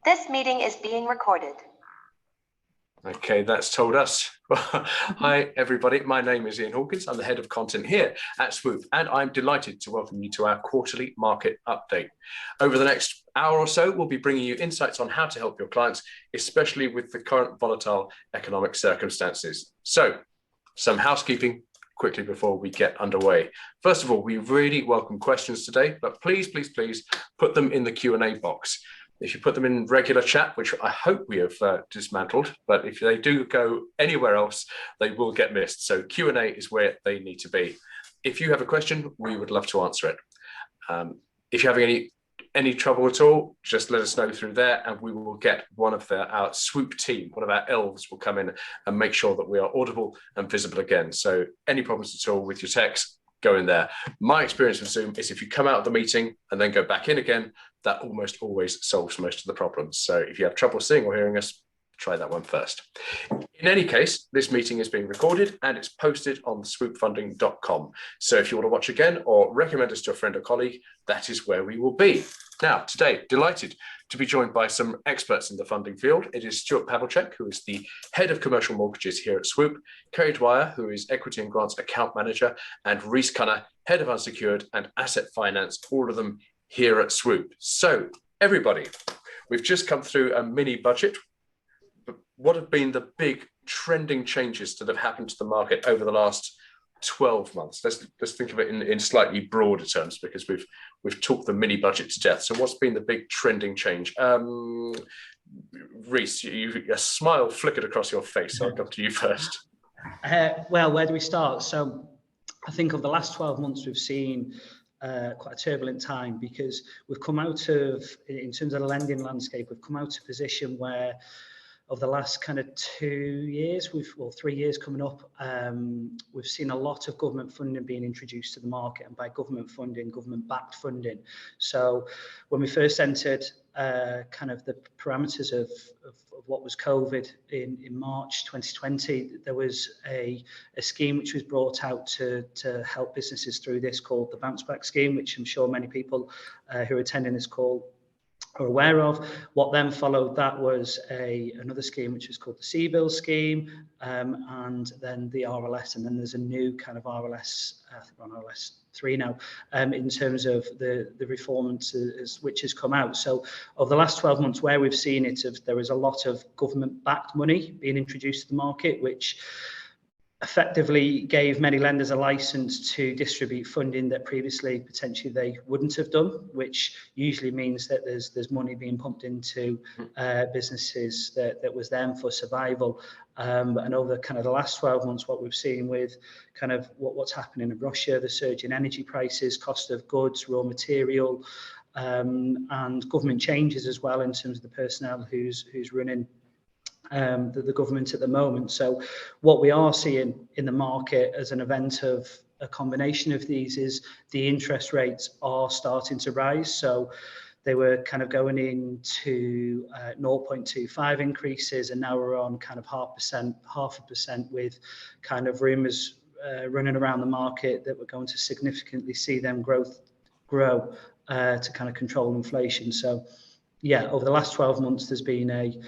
This meeting is being recorded. Okay, that's told us. Hi, everybody. My name is Ian Hawkins. I'm the head of content here at Swoop, and I'm delighted to welcome you to our quarterly market update. Over the next hour or so, we'll be bringing you insights on how to help your clients, especially with the current volatile economic circumstances. So, some housekeeping quickly before we get underway. First of all, we really welcome questions today, but please put them in the Q&A box. If you put them in regular chat, which I hope we have dismantled, but if they do go anywhere else, they will get missed. So Q&A is where they need to be. If you have a question, we would love to answer it. If you're having any trouble at all, just let us know through there, and we will get one of our Swoop team, one of our elves will come in and make sure that we are audible and visible again. So any problems at all with your text, go in there. My experience with Zoom is if you come out of the meeting and then go back in again, that almost always solves most of the problems. So if you have trouble seeing or hearing us, try that one first. In any case, this meeting is being recorded and it's posted on swoopfunding.com. So if you want to watch again or recommend us to a friend or colleague, that is where we will be. Now, today, delighted to be joined by some experts in the funding field. It is Stuart Pavlicek, who is the head of commercial mortgages here at Swoop, Kerry Dwyer, who is equity and grants account manager, and Rhys Cunner, head of unsecured and asset finance, all of them here at Swoop. So everybody, we've just come through a mini budget. What have been the big trending changes that have happened to the market over the last 12 months? Let's think of it in slightly broader terms, because we've talked the mini budget to death. So what's been the big trending change? Rhys, a smile flickered across your face, so I'll come to you first. Well, where do we start? So I think over the last 12 months, we've seen quite a turbulent time, because we've come out of, in terms of the lending landscape, we've come out of a position where over the last kind of 2 years, 3 years coming up, we've seen a lot of government funding being introduced to the market, and by government funding, government-backed funding. So when we first entered kind of the parameters of what was COVID in March 2020, there was a scheme which was brought out to help businesses through this, called the Bounce Back Scheme, which I'm sure many people who are attending this call are aware of. What then followed that was another scheme which was called the C-Bill scheme, and then the RLS, and then there's a new kind of RLS, I think we're on RLS 3 now, in terms of the reforms which has come out. So over the last 12 months, where we've seen it, there is a lot of government-backed money being introduced to the market, which effectively gave many lenders a license to distribute funding that previously potentially they wouldn't have done, which usually means that there's money being pumped into businesses that was then for survival. And over kind of the last 12 months, what we've seen with kind of what's happening in Russia, the surge in energy prices, cost of goods, raw material, and government changes as well in terms of the personnel who's running the government at the moment. So what we are seeing in the market as an event of a combination of these is the interest rates are starting to rise. So they were kind of going into 0.25 increases, and now we're on kind of 0.5%, with kind of rumours running around the market that we're going to significantly see them grow to kind of control inflation. So yeah, over the last 12 months, there's been a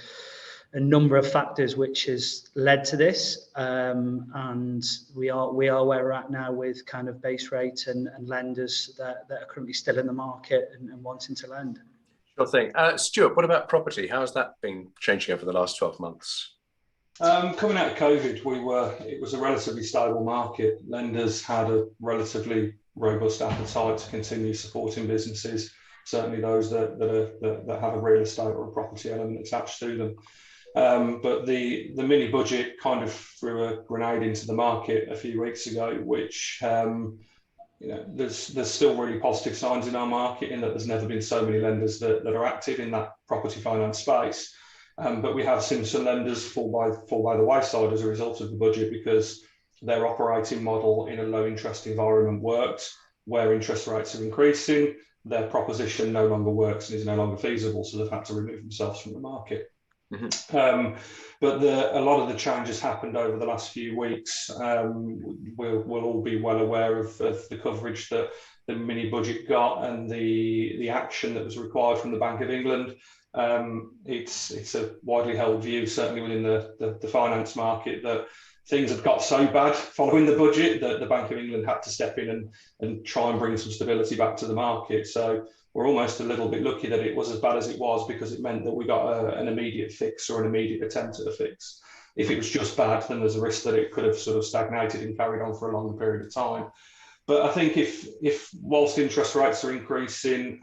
number of factors which has led to this, and we are where we're at now, with kind of base rate and lenders that are currently still in the market and wanting to lend. Sure thing. Stuart, what about property? How has that been changing over the last 12 months? Coming out of COVID, it was a relatively stable market. Lenders had a relatively robust appetite to continue supporting businesses, certainly those that have a real estate or a property element attached to them. But the mini budget kind of threw a grenade into the market a few weeks ago, which there's still really positive signs in our market, in that there's never been so many lenders that are active in that property finance space. But we have seen some lenders fall by the wayside as a result of the budget, because their operating model in a low interest environment worked. Where interest rates are increasing, their proposition no longer works and is no longer feasible, so they've had to remove themselves from the market. But a lot of the changes happened over the last few weeks. We'll all be well aware of the coverage that the mini budget got and the action that was required from the Bank of England. It's a widely held view, certainly within the finance market, that things had got so bad following the budget that the Bank of England had to step in and try and bring some stability back to the market. So we're almost a little bit lucky that it was as bad as it was, because it meant that we got an immediate fix or an immediate attempt at a fix. If it was just bad, then there's a risk that it could have sort of stagnated and carried on for a longer period of time. But I think if whilst interest rates are increasing,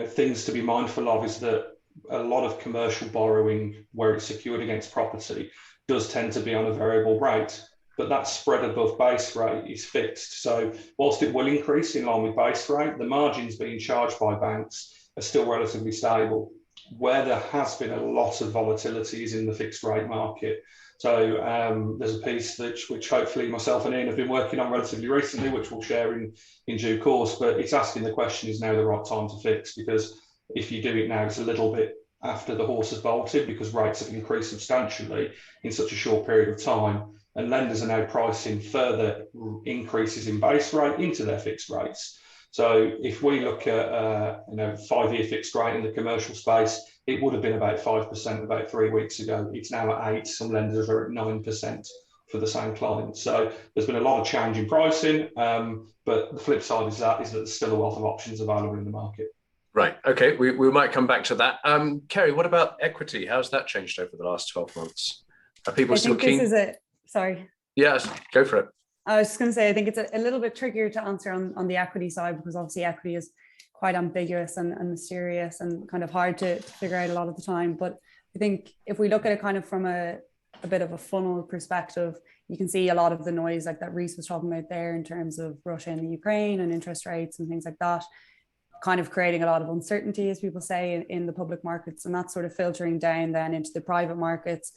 things to be mindful of is that a lot of commercial borrowing where it's secured against property does tend to be on a variable rate, but that spread above base rate is fixed. So whilst it will increase in line with base rate, the margins being charged by banks are still relatively stable. Where there has been a lot of volatility is in the fixed rate market. So there's a piece which hopefully myself and Ian have been working on relatively recently, which we'll share in due course, but it's asking the question, is now the right time to fix? Because if you do it now, it's a little bit after the horse has bolted, because rates have increased substantially in such a short period of time, and lenders are now pricing further increases in base rate into their fixed rates. So if we look at 5-year fixed rate in the commercial space, it would have been about 5% about 3 weeks ago. It's now at 8%. Some lenders are at 9% for the same client. So there's been a lot of change in pricing, but the flip side is that there's still a wealth of options available in the market. Right. Okay. We might come back to that. Kerry, what about equity? How's that changed over the last 12 months? Are people still keen? Sorry. Yes, go for it. I was just going to say, I think it's a little bit trickier to answer on the equity side, because obviously equity is quite ambiguous and mysterious and kind of hard to figure out a lot of the time. But I think if we look at it kind of from a bit of a funnel perspective, you can see a lot of the noise like that Reese was talking about there in terms of Russia and the Ukraine and interest rates and things like that, kind of creating a lot of uncertainty, as people say, in the public markets, and that's sort of filtering down then into the private markets,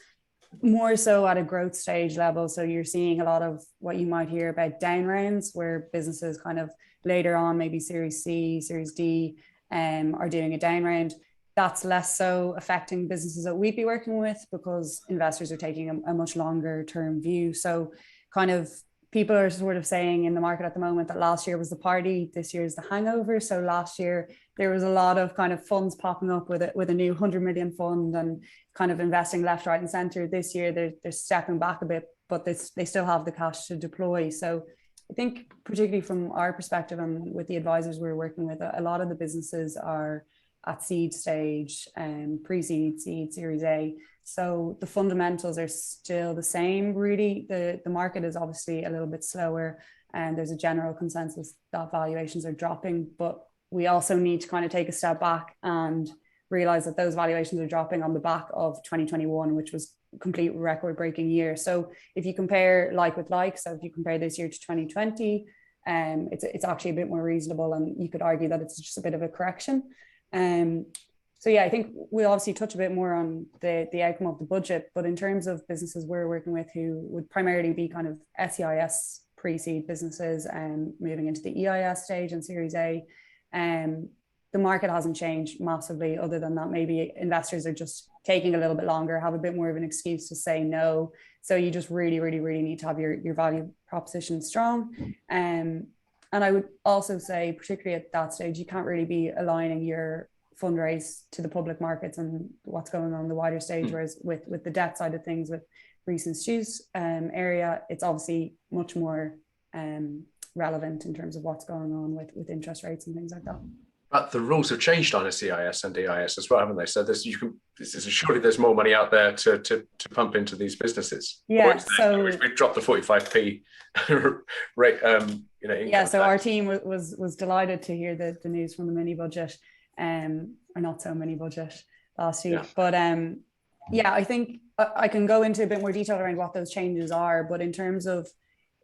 more so at a growth stage level. So you're seeing a lot of what you might hear about down rounds, where businesses kind of later on, maybe Series C, Series D, are doing a down round. That's less so affecting businesses that we'd be working with, because investors are taking a much longer term view. So kind of people are sort of saying in the market at the moment that last year was the party, this year is the hangover. So last year there was a lot of kind of funds popping up with a new 100 million fund and kind of investing left, right and center. This year they're stepping back a bit, but they still have the cash to deploy. So I think particularly from our perspective and with the advisors we're working with, a lot of the businesses are at seed stage and pre-seed, seed, Series A. So the fundamentals are still the same, really. The market is obviously a little bit slower, and there's a general consensus that valuations are dropping, but we also need to kind of take a step back and realize that those valuations are dropping on the back of 2021, which was a complete record-breaking year. So if you compare like with like, so if you compare this year to 2020, it's actually a bit more reasonable, and you could argue that it's just a bit of a correction. So yeah, I think we'll obviously touch a bit more on the outcome of the budget, but in terms of businesses we're working with who would primarily be kind of SEIS pre-seed businesses and moving into the EIS stage and Series A, the market hasn't changed massively, other than that maybe investors are just taking a little bit longer, have a bit more of an excuse to say no. So you just really, really, really need to have your value proposition strong. And I would also say, particularly at that stage, you can't really be aligning your fundraise to the public markets and what's going on the wider stage. Whereas with the debt side of things, with recent Stu's area, it's obviously much more relevant in terms of what's going on with interest rates and things like that. But the rules have changed on SEIS and EIS as well, haven't they? So surely there's more money out there to pump into these businesses. Yeah. So we've dropped the 45p rate. Yeah. So our team was delighted to hear the news from the mini budget, or not so mini budget last week. Yeah. But yeah, I think I can go into a bit more detail around what those changes are. But in terms of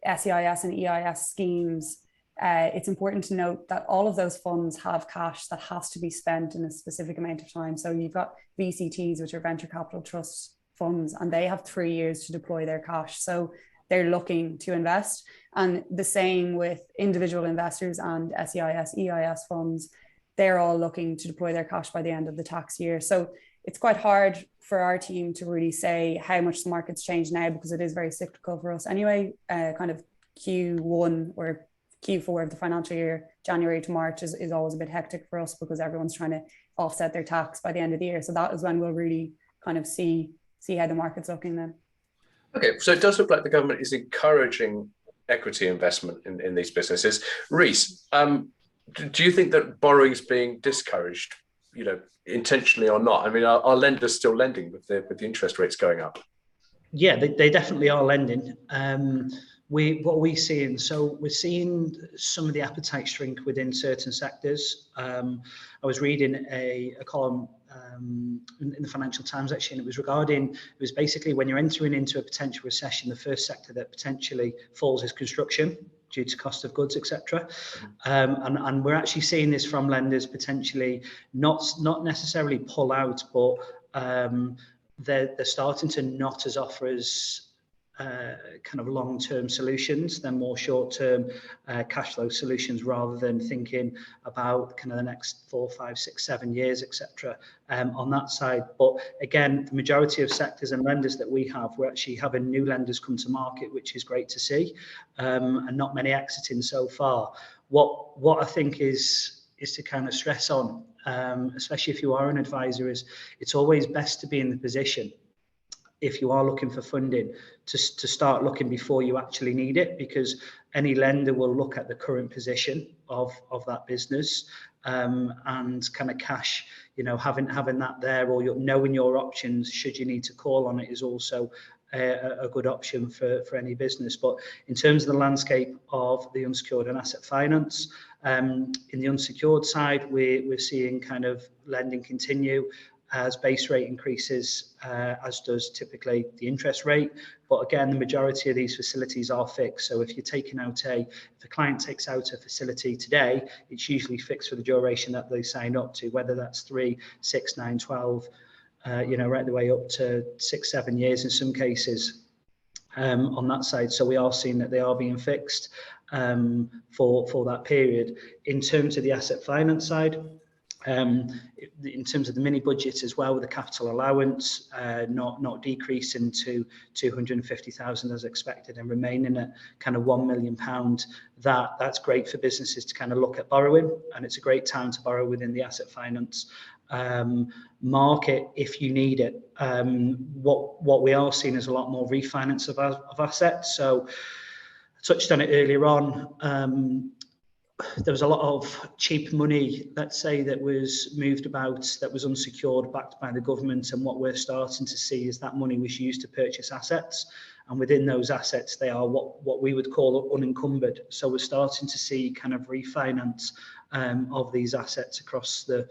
SEIS and EIS schemes, it's important to note that all of those funds have cash that has to be spent in a specific amount of time. So you've got VCTs, which are venture capital trust funds, and they have 3 years to deploy their cash. So they're looking to invest. And the same with individual investors and SEIS, EIS funds. They're all looking to deploy their cash by the end of the tax year. So it's quite hard for our team to really say how much the market's changed now, because it is very cyclical for us anyway. Kind of Q1 or Q4 of the financial year, January to March, is always a bit hectic for us because everyone's trying to offset their tax by the end of the year. So that is when we'll really kind of see how the market's looking then. Okay, so it does look like the government is encouraging equity investment in these businesses. Reece, do you think that borrowing is being discouraged, intentionally or not? I mean, are lenders still lending with the interest rates going up? Yeah, they definitely are lending. What are we seeing? So we're seeing some of the appetite shrink within certain sectors. I was reading a column in the Financial Times actually, and it was basically when you're entering into a potential recession, the first sector that potentially falls is construction due to cost of goods, etc. And we're actually seeing this from lenders potentially not necessarily pull out, but they're starting to not as offer as kind of long-term solutions. They're more short-term cash flow solutions rather than thinking about kind of the next 4, 5, 6, 7 years, etc. On that side. But again, the majority of sectors and lenders that we have, we're actually having new lenders come to market, which is great to see, and not many exiting so far. What I think is to kind of stress on, especially if you are an advisor, is it's always best to be in the position, if you are looking for funding, to start looking before you actually need it, because any lender will look at the current position of that business, and kind of cash, having that there, or knowing your options should you need to call on it, is also a good option for any business. But in terms of the landscape of the unsecured and asset finance, in the unsecured side, we're seeing kind of lending continue as base rate increases, as does typically the interest rate. But again, the majority of these facilities are fixed. So if you're taking out if a client takes out a facility today, it's usually fixed for the duration that they sign up to, whether that's 3, 6, 9, 12, right the way up to 6, 7 years in some cases, on that side. So we are seeing that they are being fixed for that period. In terms of the asset finance side, in terms of the mini budget as well, with the capital allowance not decreasing to 250,000 as expected and remaining at kind of £1 million, that's great for businesses to kind of look at borrowing, and it's a great time to borrow within the asset finance market if you need it. What we are seeing is a lot more refinance of assets. So I touched on it earlier on. There was a lot of cheap money, let's say, that was moved about, that was unsecured, backed by the government, and what we're starting to see is that money was used to purchase assets, and within those assets they are what we would call unencumbered. So we're starting to see kind of refinance of these assets across the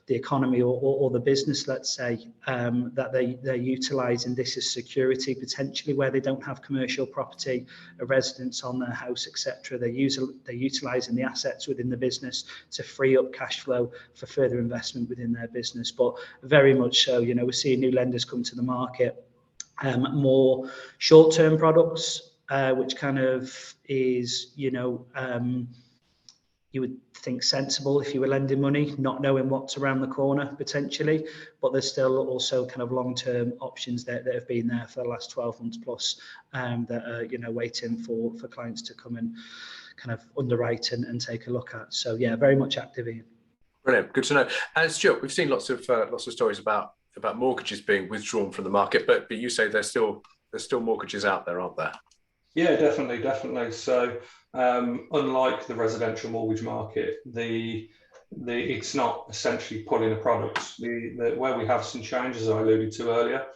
economy or the business, let's say, that they're utilising this as security, potentially where they don't have commercial property, a residence on their house, etc. They're utilising the assets within the business to free up cash flow for further investment within their business. But very much so, we're seeing new lenders come to the market, more short-term products, which kind of is, you would think sensible if you were lending money, not knowing what's around the corner potentially, but there's still also kind of long-term options that have been there for the last 12 months plus, that are waiting for clients to come and kind of underwrite and take a look at. So yeah, very much active here. Brilliant, good to know. And Stuart, we've seen lots of stories about mortgages being withdrawn from the market, but you say there's still mortgages out there, aren't there? Yeah, definitely. So unlike the residential mortgage market, it's not essentially pulling a product. Where we have some changes, I alluded to earlier,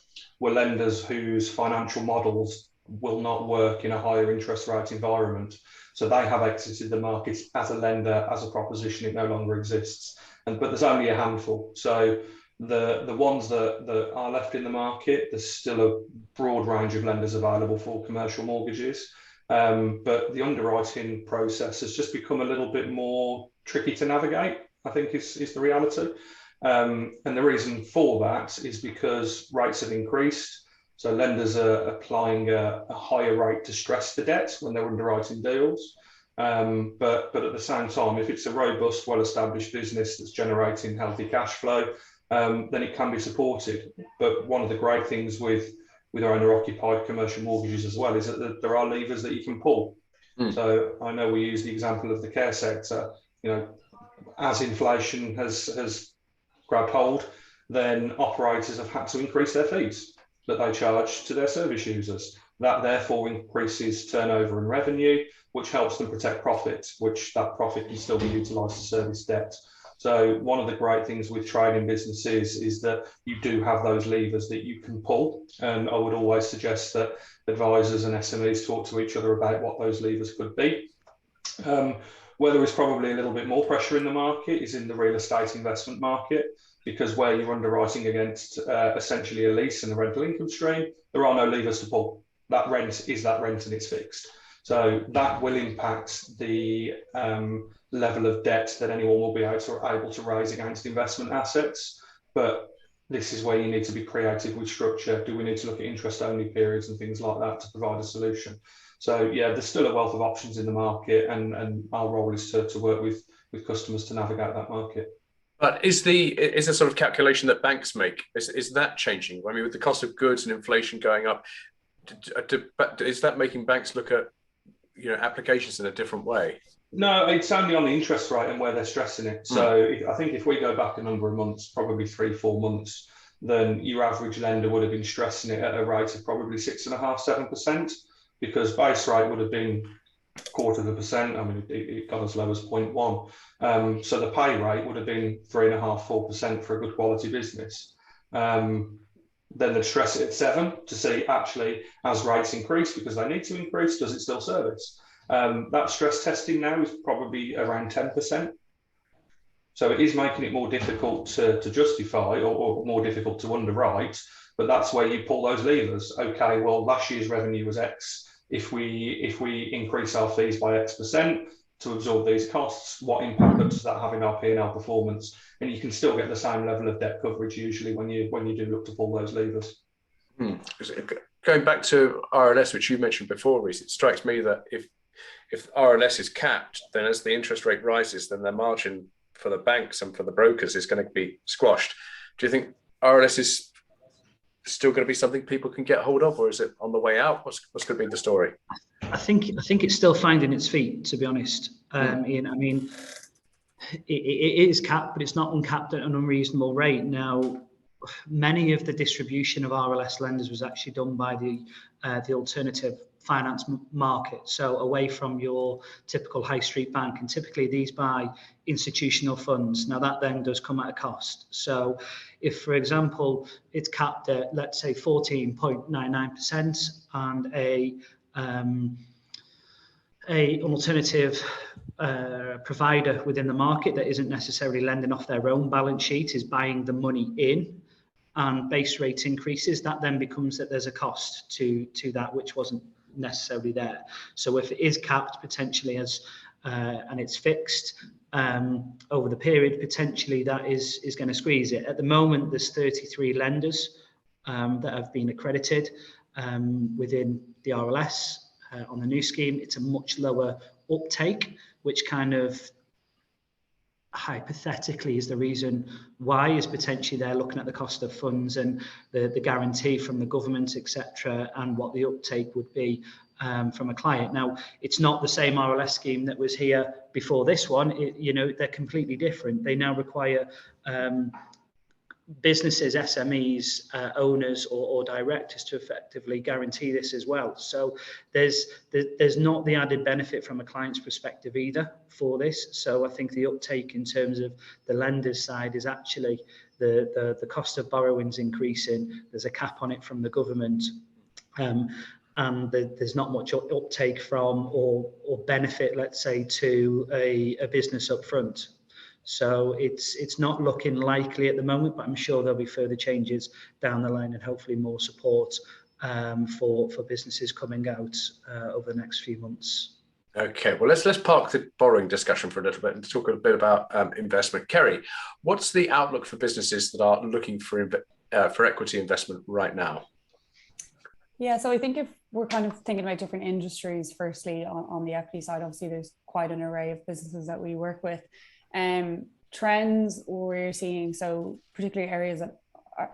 were lenders whose financial models will not work in a higher interest rate environment. So they have exited the market as a lender, as a proposition. It no longer exists. But there's only a handful. So the ones that are left in the market, there's still a broad range of lenders available for commercial mortgages. But the underwriting process has just become a little bit more tricky to navigate, I think is the reality. And the reason for that is because rates have increased. So lenders are applying a higher rate to stress the debt when they're underwriting deals. But at the same time, if it's a robust, well-established business that's generating healthy cash flow, then it can be supported. But one of the great things with owner-occupied commercial mortgages as well is that there are levers that you can pull. So I know we use the example of the care sector. You know, as inflation has grabbed hold, then operators have had to increase their fees that they charge to their service users. That therefore increases turnover and revenue, which helps them protect profit, which that profit can still be utilised to service debt. So one of the great things with trading businesses is that you do have those levers that you can pull. And I would always suggest that advisors and SMEs talk to each other about what those levers could be. Where there is probably a little bit more pressure in the market is in the real estate investment market, because where you're underwriting against essentially a lease and a rental income stream, there are no levers to pull. That rent is that rent and it's fixed. So that will impact the level of debt that anyone will be able to raise against investment assets. But this is where you need to be creative with structure. Do we need to look at interest-only periods and things like that to provide a solution? So yeah, there's still a wealth of options in the market, and our role is to work with customers to navigate that market. But is the sort of calculation that banks make, is that changing? I mean, with the cost of goods and inflation going up, is that making banks look at applications in a different way? No, it's only on the interest rate and where they're stressing it. So I think if we go back a number of months, probably 3-4 months, then your average lender would have been stressing it at a rate of probably 6.5-7%, because base rate would have been 0.25%. I mean, it got as low as 0.1. So the pay rate would have been 3.5-4% for a good quality business. Then they'd stress it at 7 to see actually, as rates increase, because they need to increase, does it still service? That stress testing now is probably around 10%. So it is making it more difficult to justify or more difficult to underwrite, but that's where you pull those levers. Okay, well, last year's revenue was X. If we increase our fees by X% to absorb these costs, what impact does that have in our P&L performance? And you can still get the same level of debt coverage usually when you do look to pull those levers. Going back to RLS, which you mentioned before, Reece, it strikes me that if RLS is capped, then as the interest rate rises, then the margin for the banks and for the brokers is going to be squashed. Do you think RLS is still going to be something people can get hold of, or is it on the way out? What's going to be the story? I think it's still finding its feet, to be honest. Ian, I mean, it is capped, but it's not uncapped at an unreasonable rate. Now, many of the distribution of RLS lenders was actually done by the alternative finance market, so away from your typical high street bank, and typically these buy institutional funds. Now that then does come at a cost. So if, for example, it's capped at, let's say, 14.99% and an alternative provider within the market that isn't necessarily lending off their own balance sheet is buying the money in, and base rate increases, that then becomes that there's a cost to that which wasn't necessarily there. So if it is capped potentially as and it's fixed over the period, potentially that is going to squeeze it. At the moment, there's 33 lenders that have been accredited within the RLS on the new scheme. It's a much lower uptake, which kind of hypothetically is the reason why, is potentially they're looking at the cost of funds and the guarantee from the government, etc., and what the uptake would be from a client. Now, it's not the same RLS scheme that was here before this one. They're completely different. They now require businesses, SMEs, owners or directors to effectively guarantee this as well. So there's not the added benefit from a client's perspective either for this. So I think the uptake in terms of the lender's side is actually the cost of borrowing's increasing. There's a cap on it from the government. And there's not much uptake from or benefit, let's say, to a business up front. So it's not looking likely at the moment, but I'm sure there'll be further changes down the line and hopefully more support for businesses coming out over the next few months. Okay, well, let's park the borrowing discussion for a little bit and talk a bit about investment. Kerry, what's the outlook for businesses that are looking for equity investment right now? Yeah, so I think if we're kind of thinking about different industries, firstly on the equity side, obviously there's quite an array of businesses that we work with. trends we're seeing, so particularly areas that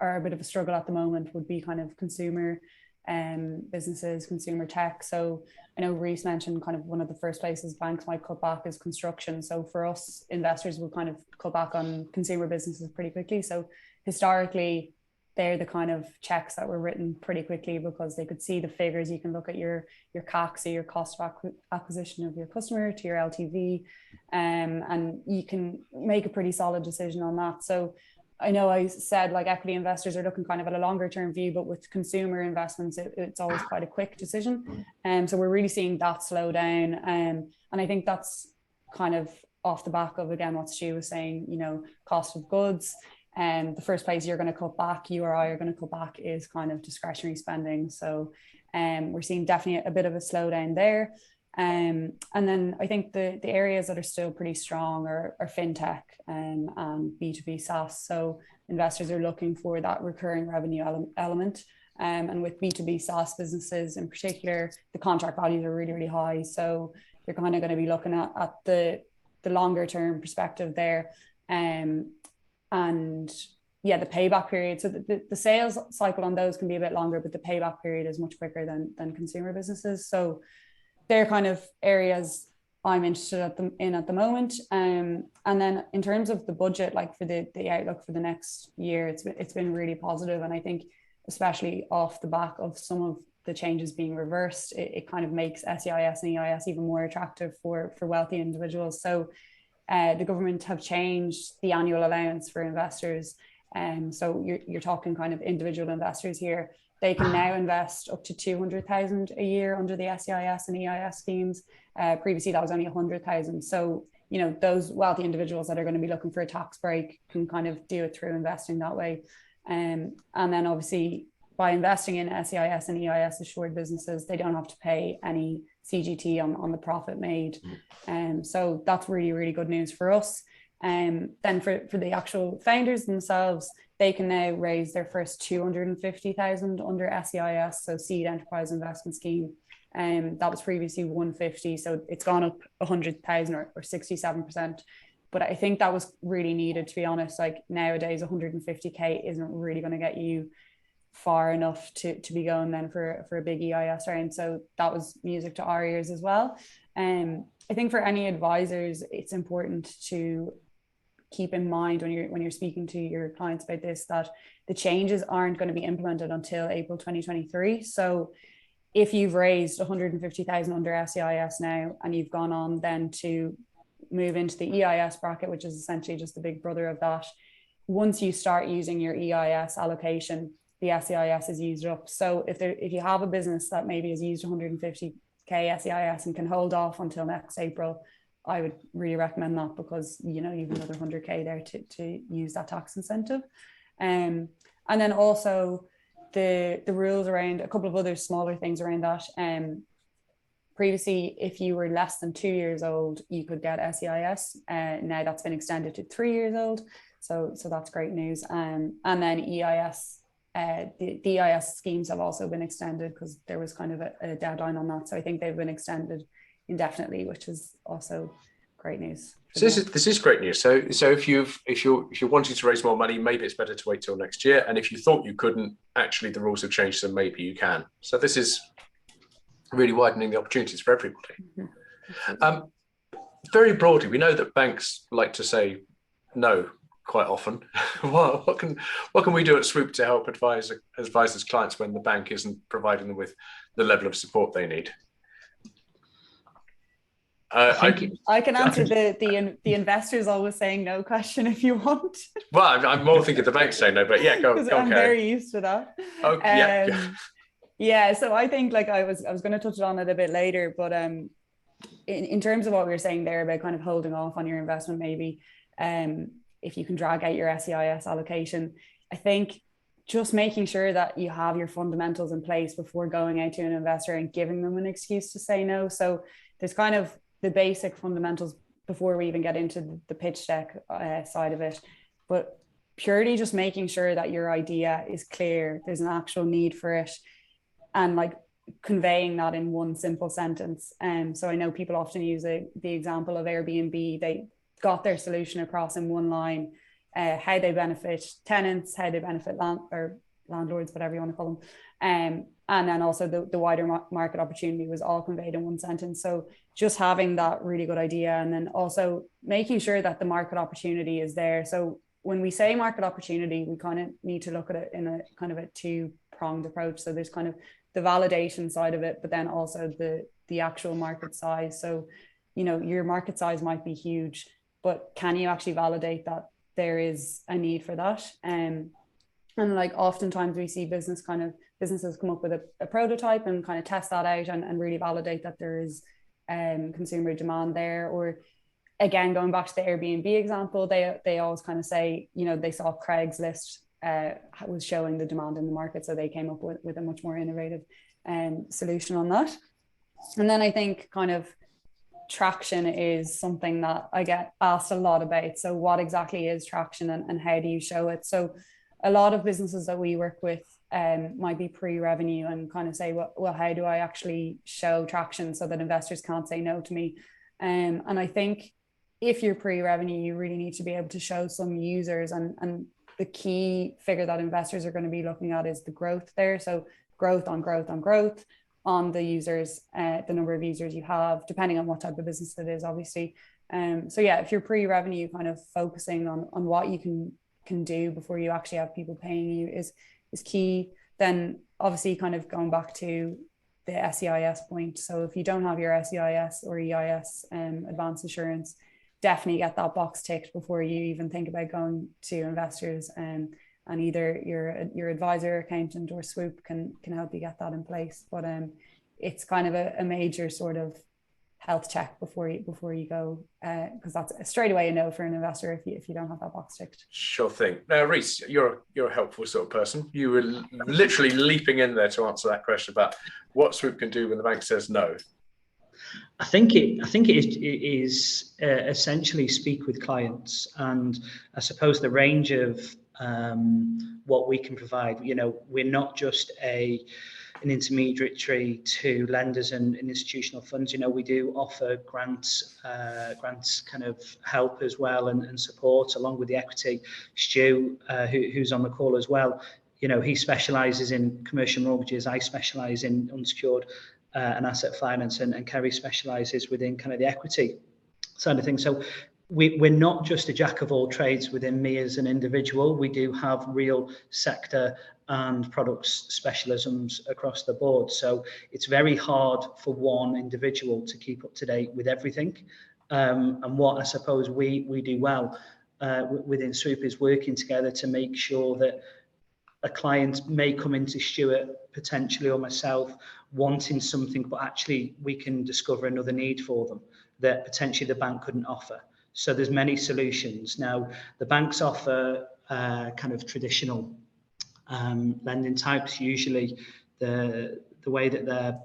are a bit of a struggle at the moment would be kind of consumer businesses, consumer tech. So I know Reese mentioned kind of one of the first places banks might cut back is construction. So for us, investors will kind of cut back on consumer businesses pretty quickly. So historically, they're the kind of checks that were written pretty quickly because they could see the figures. You can look at your CAC, so your cost of acquisition of your customer to your LTV, and you can make a pretty solid decision on that. So I know I said like equity investors are looking kind of at a longer term view, but with consumer investments, it's always quite a quick decision. So we're really seeing that slow down. And I think that's kind of off the back of, again, what Stu was saying, you know, cost of goods. And the first place you're going to cut back, you or I are going to cut back, is kind of discretionary spending. So we're seeing definitely a bit of a slowdown there. And then I think the areas that are still pretty strong are fintech and B2B SaaS. So investors are looking for that recurring revenue element. And with B2B SaaS businesses in particular, the contract values are really, really high. So you're kind of going to be looking at the longer term perspective there. And yeah, the payback period. So the sales cycle on those can be a bit longer, but the payback period is much quicker than consumer businesses. So they're kind of areas I'm interested in at the moment. And then in terms of the budget, like for the outlook for the next year, it's been really positive. And I think especially off the back of some of the changes being reversed, it kind of makes SEIS and EIS even more attractive for wealthy individuals. So the government have changed the annual allowance for investors. So you're talking kind of individual investors here. They can now invest up to 200,000 a year under the SEIS and EIS schemes. Previously, that was only 100,000. So, you know, those wealthy individuals that are going to be looking for a tax break can kind of do it through investing that way. And then obviously by investing in SEIS and EIS assured businesses, they don't have to pay any CGT on the profit made. So that's really, really good news for us. Then for the actual founders themselves, they can now raise their first 250,000 under SEIS, so Seed Enterprise Investment Scheme. That was previously 150, so it's gone up 100,000 or 67%. But I think that was really needed, to be honest. Like nowadays, 150k isn't really going to get you far enough to be going then for a big EIS round. So that was music to our ears as well. I think for any advisors, it's important to keep in mind when you're speaking to your clients about this, that the changes aren't going to be implemented until April 2023. So if you've raised 150,000 under SEIS now and you've gone on then to move into the EIS bracket, which is essentially just the big brother of that, once you start using your EIS allocation, the SEIS is used up. So if you have a business that maybe has used 150k SEIS and can hold off until next April, I would really recommend that, because you know you've another 100k there to use that tax incentive. And then also the rules around a couple of other smaller things around that. Previously, if you were less than 2 years old, you could get SEIS. Now that's been extended to 3 years old. So that's great news. And then EIS, the EIS schemes have also been extended because there was kind of a deadline on that. So I think they've been extended indefinitely, which is also great news. So this is great news. So if you're wanting to raise more money, maybe it's better to wait till next year. And if you thought you couldn't, actually the rules have changed, so maybe you can. So this is really widening the opportunities for everybody. Mm-hmm. Very broadly, we know that banks like to say no quite often. What can we do at Swoop to help advisors clients when the bank isn't providing them with the level of support they need? I can answer the investors always saying no question if you want. Well, I'm more thinking the banks say no, but yeah, go. I'm very used to that. Oh, yeah. Yeah, so I think like I was going to touch on it a bit later, but in terms of what we were saying there about kind of holding off on your investment, maybe if you can drag out your SEIS allocation, I think just making sure that you have your fundamentals in place before going out to an investor and giving them an excuse to say no. So there's kind of the basic fundamentals before we even get into the pitch deck side of it, but purely just making sure that your idea is clear, there's an actual need for it, and like conveying that in one simple sentence. So I know people often use the example of Airbnb. They got their solution across in one line, how they benefit tenants, how they benefit landlords, whatever you want to call them. And then also the wider market opportunity was all conveyed in one sentence. So just having that really good idea, and then also making sure that the market opportunity is there. So when we say market opportunity, we kind of need to look at it in a kind of a two-pronged approach. So there's kind of the validation side of it, but then also the actual market size. So, you know, your market size might be huge, but can you actually validate that there is a need for that? And like oftentimes we see businesses come up with a prototype and kind of test that out and really validate that there is consumer demand there. Or again, going back to the Airbnb example, they always kind of say, you know, they saw Craigslist was showing the demand in the market, so they came up with a much more innovative solution on that. And then I think kind of traction is something that I get asked a lot about. So what exactly is traction, and how do you show it? So a lot of businesses that we work with might be pre-revenue and kind of say, well, how do I actually show traction so that investors can't say no to me? And I think if you're pre-revenue, you really need to be able to show some users, and the key figure that investors are going to be looking at is the growth there. So growth on growth on growth on the users, the number of users you have, depending on what type of business it is, obviously. So yeah, if you're pre-revenue, kind of focusing on what you can do before you actually have people paying you is key. Then obviously kind of going back to the SEIS point. So if you don't have your SEIS or EIS advanced insurance, definitely get that box ticked before you even think about going to investors. And either your advisor, accountant, or Swoop can help you get that in place. But it's kind of a major sort of health check before you go, because that's straight away a no for an investor if you don't have that box ticked. Sure thing. Now, Reece, you're a helpful sort of person. You were literally leaping in there to answer that question about what Swoop can do when the bank says no. I think it is essentially speak with clients, and I suppose the range of what we can provide. You know, we're not just an intermediary to lenders and institutional funds. You know, we do offer grants kind of help as well, and support along with the equity. Stu, who's on the call as well, you know, he specialises in commercial mortgages. I specialise in unsecured and asset finance, and Kerry specialises within kind of the equity side of things. So we're not just a jack of all trades within me as an individual. We do have real sector and products specialisms across the board. So it's very hard for one individual to keep up to date with everything. And what I suppose we do well within Swoop is working together to make sure that a client may come into Stuart potentially, or myself, wanting something, but actually we can discover another need for them that potentially the bank couldn't offer. So there's many solutions. Now, the banks offer kind of traditional lending types. Usually the way that their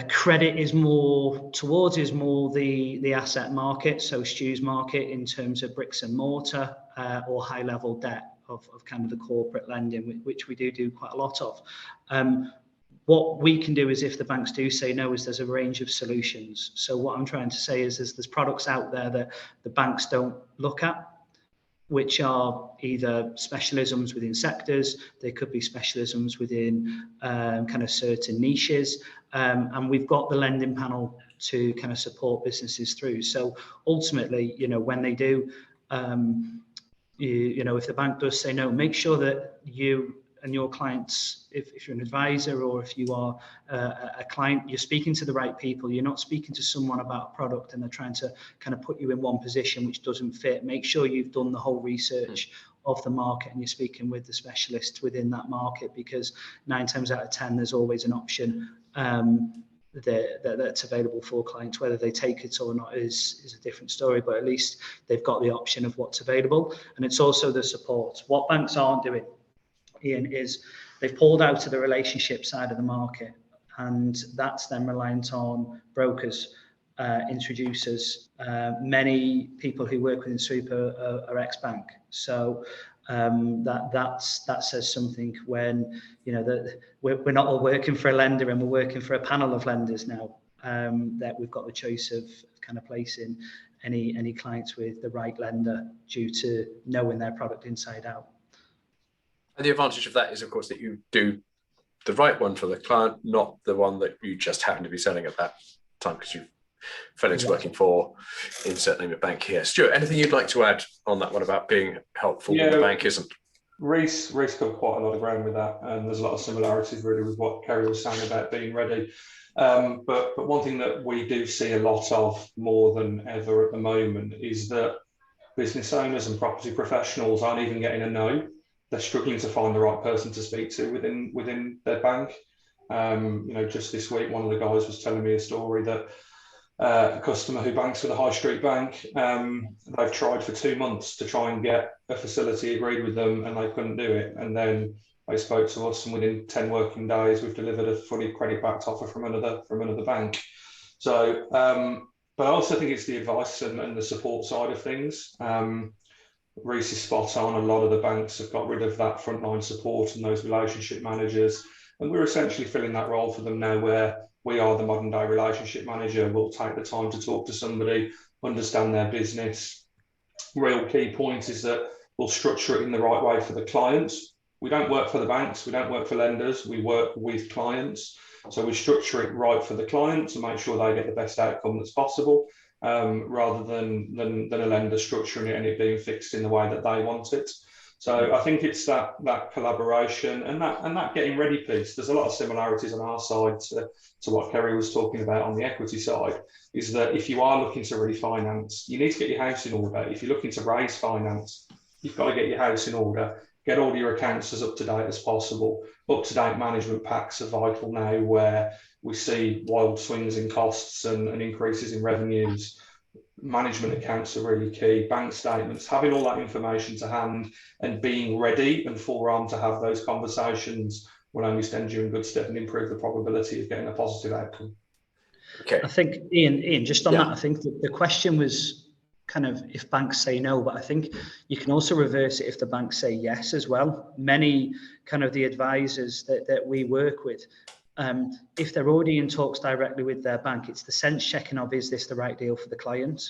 credit is more towards is more the asset market, so Stu's market in terms of bricks and mortar, or high level debt of kind of the corporate lending, which we do quite a lot of. What we can do is, if the banks do say no, is there's a range of solutions. So what I'm trying to say is there's products out there that the banks don't look at, which are either specialisms within sectors, they could be specialisms within kind of certain niches, and we've got the lending panel to kind of support businesses through. So ultimately, you know, when they do, you know, if the bank does say no, make sure that you and your clients, if you're an advisor or if you are a client, you're speaking to the right people. You're not speaking to someone about a product and they're trying to kind of put you in one position which doesn't fit. Make sure you've done the whole research of the market and you're speaking with the specialists within that market, because 9 times out of 10 there's always an option that's available for clients. Whether they take it or not is a different story, but at least they've got the option of what's available. And it's also the support. What banks aren't doing, Ian, is they've pulled out to the relationship side of the market, and that's then reliant on brokers, introducers. Many people who work within Swoop are ex-bank, so that says something when, you know, that we're not all working for a lender and we're working for a panel of lenders now. that we've got the choice of kind of placing any clients with the right lender due to knowing their product inside out. And the advantage of that is, of course, that you do the right one for the client, not the one that you just happen to be selling at that time because you fell into working for insert name of bank here. Stuart, anything you'd like to add on that one about being helpful when the bank isn't? Reece covered quite a lot of ground with that, and there's a lot of similarities really with what Kerry was saying about being ready. But one thing that we do see a lot of more than ever at the moment is that business owners and property professionals aren't even getting a no. They're struggling to find the right person to speak to within their bank. Just this week, one of the guys was telling me a story that a customer who banks with a high street bank, they've tried for 2 months to try and get a facility agreed with them, and they couldn't do it. And then they spoke to us, and within 10 working days, we've delivered a fully credit-backed offer from another bank. So, but I also think it's the advice and the support side of things. Reece is spot on. A lot of the banks have got rid of that frontline support and those relationship managers, and we're essentially filling that role for them now, where we are the modern day relationship manager. We'll take the time to talk to somebody, understand their business. Real key point is that we'll structure it in the right way for the clients. We don't work for the banks, we don't work for lenders, we work with clients. So we structure it right for the client to make sure they get the best outcome that's possible, rather than a lender structuring it and it being fixed in the way that they want it. So I think it's that collaboration and that getting ready piece. There's a lot of similarities on our side to what Kerry was talking about on the equity side, is that if you are looking to refinance, you need to get your house in order. If you're looking to raise finance, you've got to get your house in order, get all your accounts as up to date as possible. Up to date management packs are vital now, where we see wild swings in costs and increases in revenues. Management accounts are really key, bank statements, having all that information to hand and being ready and forearmed to have those conversations will only stand you in good stead and improve the probability of getting a positive outcome. Okay. I think, Ian, just on that, I think that the question was kind of if banks say no, but I think you can also reverse it if the banks say yes as well. Many kind of the advisors that we work with, if they're already in talks directly with their bank, it's the sense checking of, is this the right deal for the client?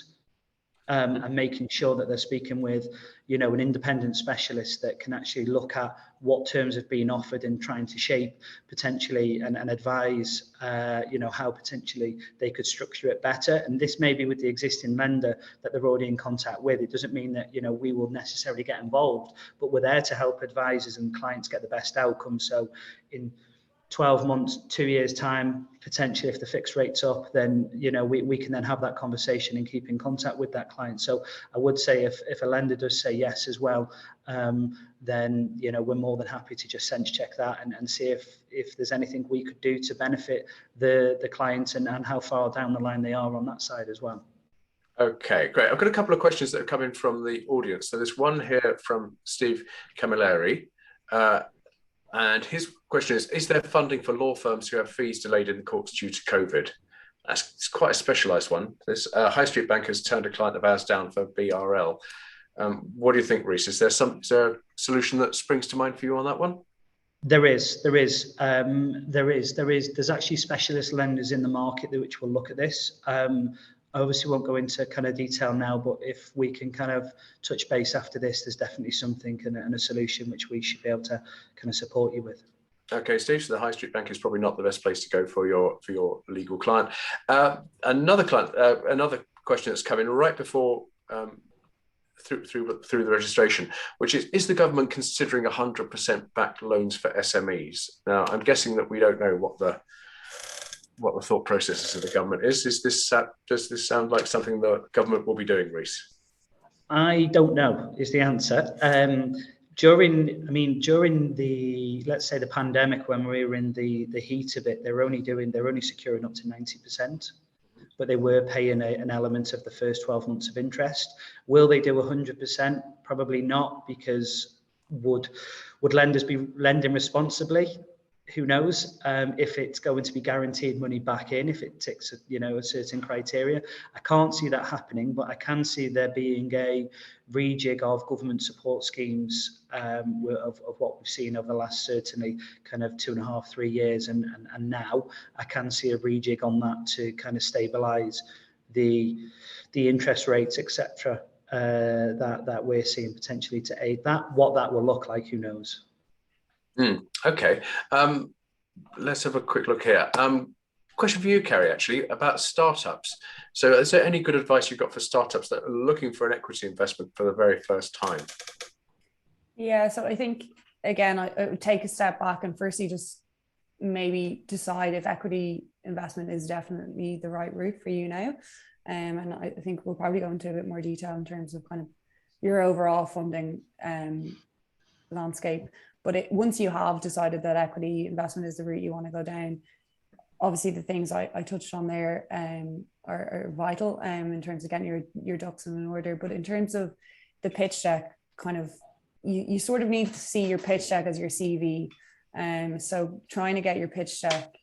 And making sure that they're speaking with, an independent specialist that can actually look at what terms have been offered and trying to shape potentially and advise, how potentially they could structure it better. And this may be with the existing lender that they're already in contact with. It doesn't mean that, we will necessarily get involved, but we're there to help advisors and clients get the best outcome. So in 12 months, 2 years time, potentially if the fixed rate's up, then, we can then have that conversation and keep in contact with that client. So I would say if a lender does say yes as well, then, we're more than happy to just sense check that and see if there's anything we could do to benefit the clients and how far down the line they are on that side as well. Okay, great. I've got a couple of questions that have come in from the audience. So there's one here from Steve Camilleri. And his question is there funding for law firms who have fees delayed in the courts due to COVID? It's quite a specialised one. This high street bank has turned a client of ours down for BRL. What do you think, Reece? Is there a solution that springs to mind for you on that one? There is. There's actually specialist lenders in the market which will look at this. I obviously won't go into kind of detail now, but if we can kind of touch base after this, there's definitely something and a solution which we should be able to kind of support you with. Okay, Steve, so the high street bank is probably not the best place to go for your legal client. Another question that's come in right before through the registration, which is the government considering 100% backed loans for SMEs? Now, I'm guessing that we don't know what the thought processes of the government is. Does this sound like something the government will be doing, Reece? I don't know is the answer. During the, let's say, the pandemic, when we were in the heat of it, they're only securing up to 90%, but they were paying an element of the first 12 months of interest. Will they do 100%? Probably not, because would lenders be lending responsibly? who knows if it's going to be guaranteed money back in, if it ticks, a certain criteria. I can't see that happening, but I can see there being a rejig of government support schemes of what we've seen over the last certainly kind of 2.5, 3 years, and now I can see a rejig on that to kind of stabilise the interest rates, etc. That we're seeing potentially to aid that. What that will look like, who knows? Okay, let's have a quick look here. Question for you, Kerry, actually, about startups. So is there any good advice you've got for startups that are looking for an equity investment for the very first time? Yeah, so I think, again, I would take a step back and firstly just maybe decide if equity investment is definitely the right route for you now. And I think we'll probably go into a bit more detail in terms of kind of your overall funding landscape. But once you have decided that equity investment is the route you want to go down, obviously the things I touched on there are vital in terms of getting your ducks in order. But in terms of the pitch deck, kind of you sort of need to see your pitch deck as your CV. So trying to get your pitch deck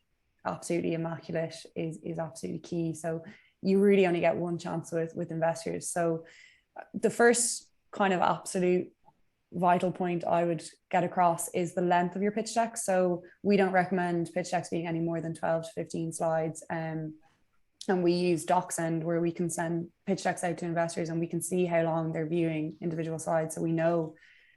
absolutely immaculate is absolutely key. So you really only get one chance with investors. So the first kind of absolute vital point I would get across is the length of your pitch deck. So we don't recommend pitch decks being any more than 12 to 15 slides. And we use DocSend, where we can send pitch decks out to investors and we can see how long they're viewing individual slides. So we know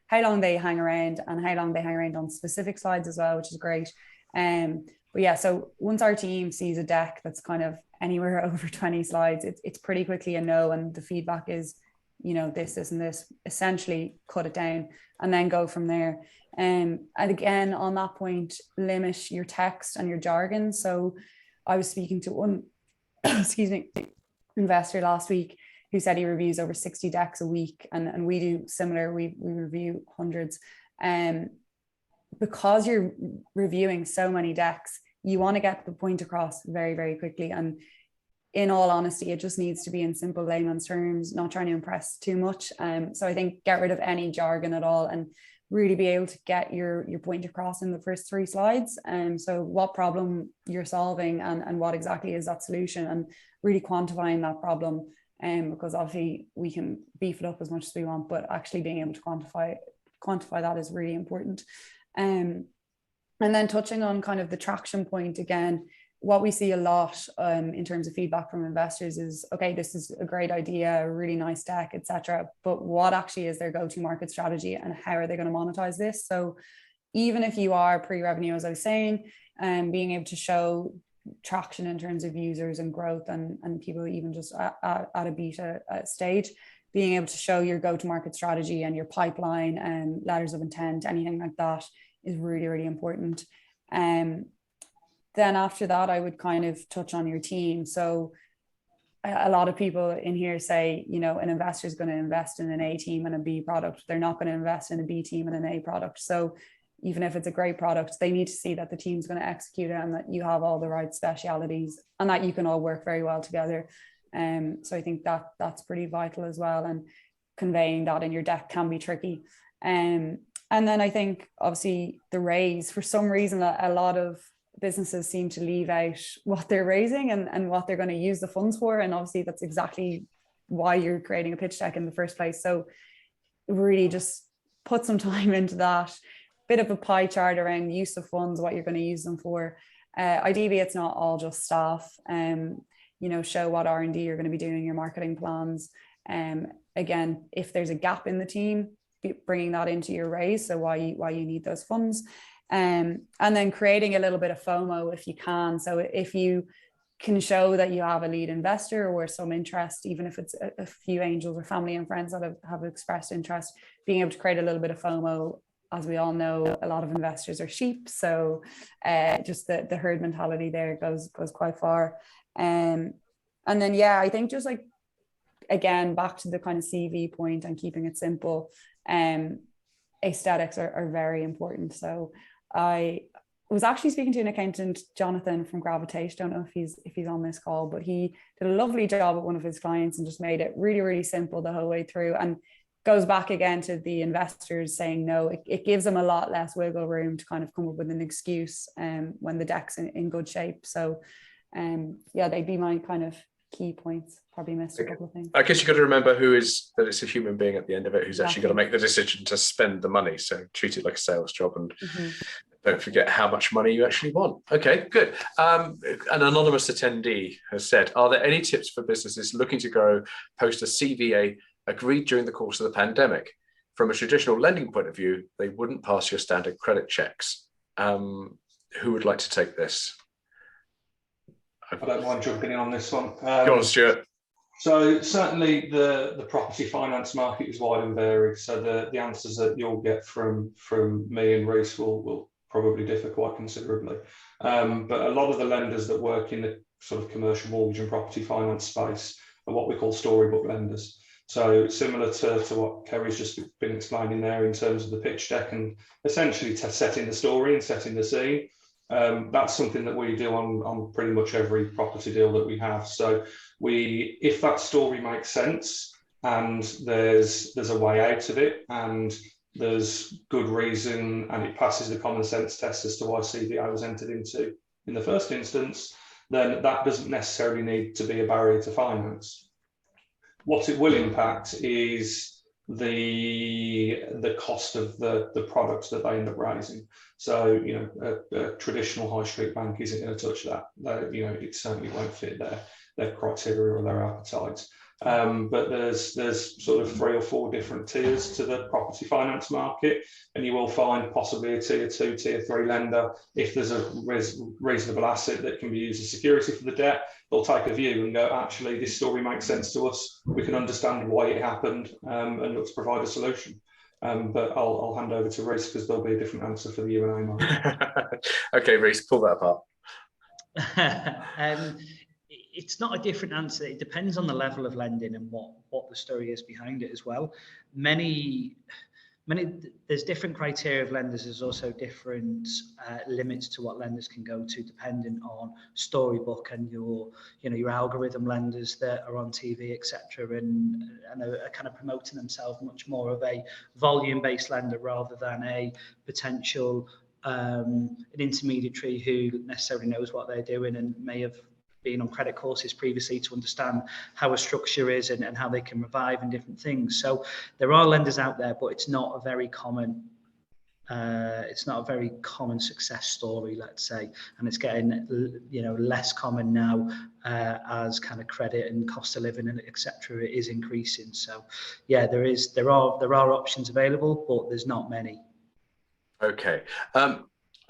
how long they hang around and how long they hang around on specific slides as well, which is great. But yeah, so once our team sees a deck that's kind of anywhere over 20 slides, it's pretty quickly a no. And the feedback is, this, and this, essentially cut it down and then go from there. And again, on that point, limit your text and your jargon. So I was speaking to one, investor last week who said he reviews over 60 decks a week. And we do similar, we review hundreds. Because you're reviewing so many decks, you want to get the point across very, very quickly. And in all honesty, it just needs to be in simple layman's terms, not trying to impress too much. So I think get rid of any jargon at all and really be able to get your point across in the first 3 slides. So what problem you're solving and what exactly is that solution, and really quantifying that problem. Because obviously we can beef it up as much as we want, but actually being able to quantify that is really important. And then touching on kind of the traction point again, what we see a lot in terms of feedback from investors is, okay, this is a great idea, a really nice deck, etc. But what actually is their go-to market strategy and how are they going to monetize this? So even if you are pre-revenue, as I was saying, being able to show traction in terms of users and growth and people even just at a beta stage, being able to show your go-to-market strategy and your pipeline and letters of intent, anything like that is really, really important. Then after that, I would kind of touch on your team. So a lot of people in here say, an investor is going to invest in an A team and a B product. They're not going to invest in a B team and an A product. So even if it's a great product, they need to see that the team's going to execute it and that you have all the right specialities and that you can all work very well together. So I think that's pretty vital as well. And conveying that in your deck can be tricky. And then I think obviously the raise, for some reason, a lot of businesses seem to leave out what they're raising and what they're going to use the funds for. And obviously that's exactly why you're creating a pitch deck in the first place. So really just put some time into that, bit of a pie chart around use of funds, what you're going to use them for. Ideally, it's not all just staff. Show what R&D you're going to be doing, your marketing plans. Again, if there's a gap in the team, bringing that into your raise, so why you need those funds. And then creating a little bit of FOMO if you can. So if you can show that you have a lead investor or some interest, even if it's a few angels or family and friends that have expressed interest, being able to create a little bit of FOMO. As we all know, a lot of investors are sheep. So just the herd mentality there goes quite far. And then, I think just like, again, back to the kind of CV point and keeping it simple, aesthetics are very important. So I was actually speaking to an accountant, Jonathan from Gravitate. Don't know if he's on this call, but he did a lovely job at one of his clients and just made it really, really simple the whole way through. And goes back again to the investors saying no. It gives them a lot less wiggle room to kind of come up with an excuse when the deck's in good shape. So yeah, they'd be my kind of key points. Probably missed a couple of things. I guess you've got to remember that it's a human being at the end of it who's actually Exactly. got to make the decision to spend the money. So treat it like a sales job, and don't forget how much money you actually want. Okay, good. An anonymous attendee has said, are there any tips for businesses looking to grow post a CVA agreed during the course of the pandemic? From a traditional lending point of view, they wouldn't pass your standard credit checks. Who would like to take this? I don't mind jumping in on this one. Go on, Stuart. So certainly the property finance market is wide and varied. So the answers that you'll get from me and Reece will probably differ quite considerably. But a lot of the lenders that work in the sort of commercial mortgage and property finance space are what we call storybook lenders. So similar to what Kerry's just been explaining there in terms of the pitch deck and essentially setting the story and setting the scene. That's something that we do on pretty much every property deal that we have. So if that story makes sense and there's a way out of it and there's good reason and it passes the common sense test as to why CVA was entered into in the first instance, then that doesn't necessarily need to be a barrier to finance. What it will impact is the cost of the products that they end up raising. So, a traditional high street bank isn't going to touch that. It certainly won't fit their criteria or their appetite. But there's sort of 3 or 4 different tiers to the property finance market, and you will find possibly a tier 2, tier 3 lender. If there's a reasonable asset that can be used as security for the debt, they'll take a view and go, actually, this story makes sense to us. We can understand why it happened and look to provide a solution. But I'll hand over to Reece because there'll be a different answer for the U&A market. Okay, Reece, pull that apart. It's not a different answer. It depends on the level of lending and what the story is behind it as well. There's different criteria of lenders. There's also different limits to what lenders can go to, depending on storybook and your algorithm lenders that are on TV, etc., and are kind of promoting themselves much more of a volume-based lender rather than a potential an intermediary who necessarily knows what they're doing and may have been on credit courses previously to understand how a structure is and how they can revive and different things. So there are lenders out there, but it's not a very common success story, let's say, and it's getting less common now as kind of credit and cost of living and etc. is increasing. So yeah, there are options available, but there's not many. Okay.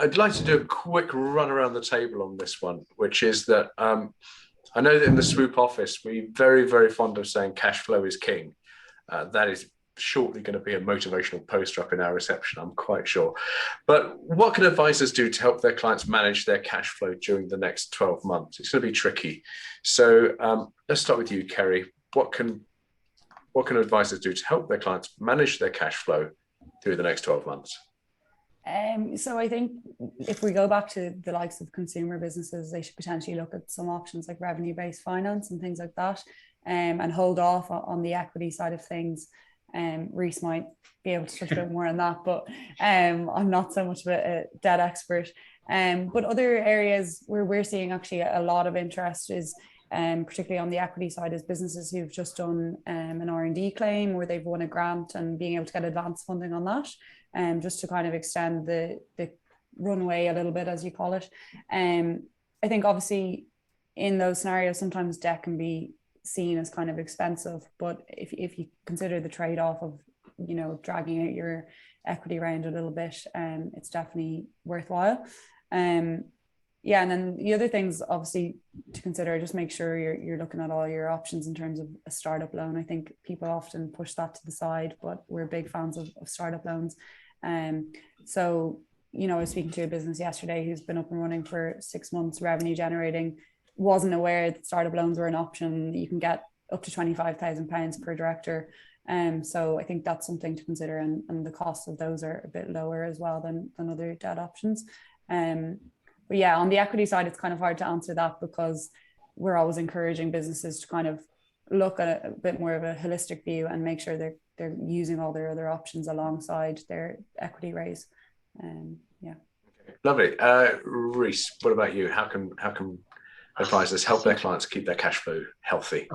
I'd like to do a quick run around the table on this one, which is that I know that in the Swoop office, we're very, very fond of saying cash flow is king. That is shortly going to be a motivational poster up in our reception, I'm quite sure. But what can advisors do to help their clients manage their cash flow during the next 12 months? It's going to be tricky. So let's start with you, Kerry. What can advisors do to help their clients manage their cash flow through the next 12 months? So I think if we go back to the likes of consumer businesses, they should potentially look at some options like revenue-based finance and things like that, and hold off on the equity side of things. Reece might be able to touch a bit more on that, but I'm not so much of a debt expert. But other areas where we're seeing actually a lot of interest is particularly on the equity side, is businesses who've just done an R&D claim or they've won a grant and being able to get advance funding on that. Just to kind of extend the runway a little bit, as you call it. I think obviously in those scenarios, sometimes debt can be seen as kind of expensive, but if you consider the trade-off of, dragging out your equity round a little bit, it's definitely worthwhile. Yeah, and then the other things obviously to consider, just make sure you're looking at all your options in terms of a startup loan. I think people often push that to the side, but we're big fans of startup loans. So, I was speaking to a business yesterday who's been up and running for 6 months, revenue generating, wasn't aware that startup loans were an option. You can get up to £25,000 per director. So I think that's something to consider, and the costs of those are a bit lower as well than other debt options. But yeah, on the equity side, it's kind of hard to answer that because we're always encouraging businesses to kind of look at a bit more of a holistic view and make sure they're they're using all their other options alongside their equity raise. Yeah. Lovely. Reece, what about you? How can advisors help their clients keep their cash flow healthy?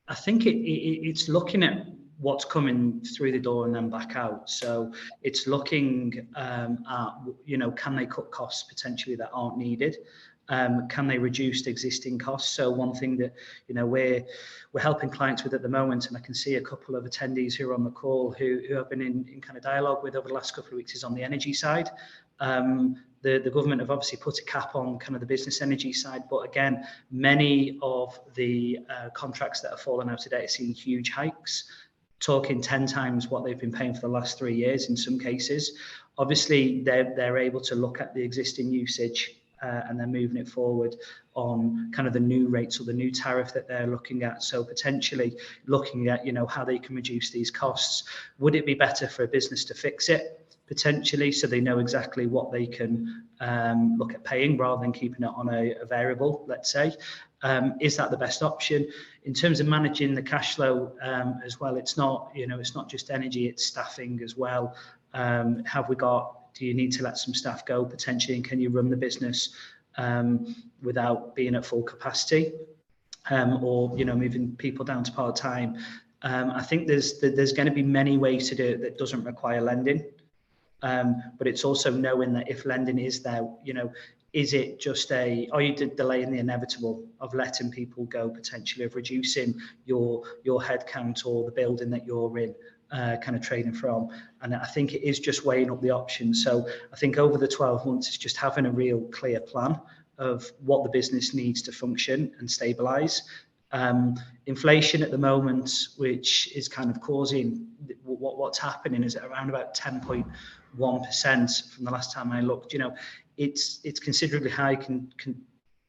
I think it's looking at what's coming through the door and then back out. So it's looking at, can they cut costs potentially that aren't needed? Can they reduce existing costs? So one thing that, we're helping clients with at the moment, and I can see a couple of attendees who are on the call who I've been in kind of dialogue with over the last couple of weeks, is on the energy side. The government have obviously put a cap on kind of the business energy side, but again, many of the contracts that are falling out today are seeing huge hikes, talking 10 times what they've been paying for the last 3 years in some cases. Obviously, they're able to look at the existing usage and they're moving it forward on kind of the new rates or the new tariff that they're looking at. So potentially looking at, how they can reduce these costs. Would it be better for a business to fix it? Potentially, so they know exactly what they can look at paying rather than keeping it on a variable, let's say. Is that the best option? In terms of managing the cash flow as well, it's not, it's not just energy, it's staffing as well. Do you need to let some staff go potentially, and can you run the business without being at full capacity, or moving people down to part-time? I think there's going to be many ways to do it that doesn't require lending. But it's also knowing that if lending is there, is it just are you delaying the inevitable of letting people go, potentially of reducing your head count or the building that you're in, kind of trading from? And I think it is just weighing up the options. So I think over the 12 months, it's just having a real clear plan of what the business needs to function and stabilize. Inflation at the moment, which is kind of causing what's happening, is around about 10.1% from the last time I looked. It's considerably high,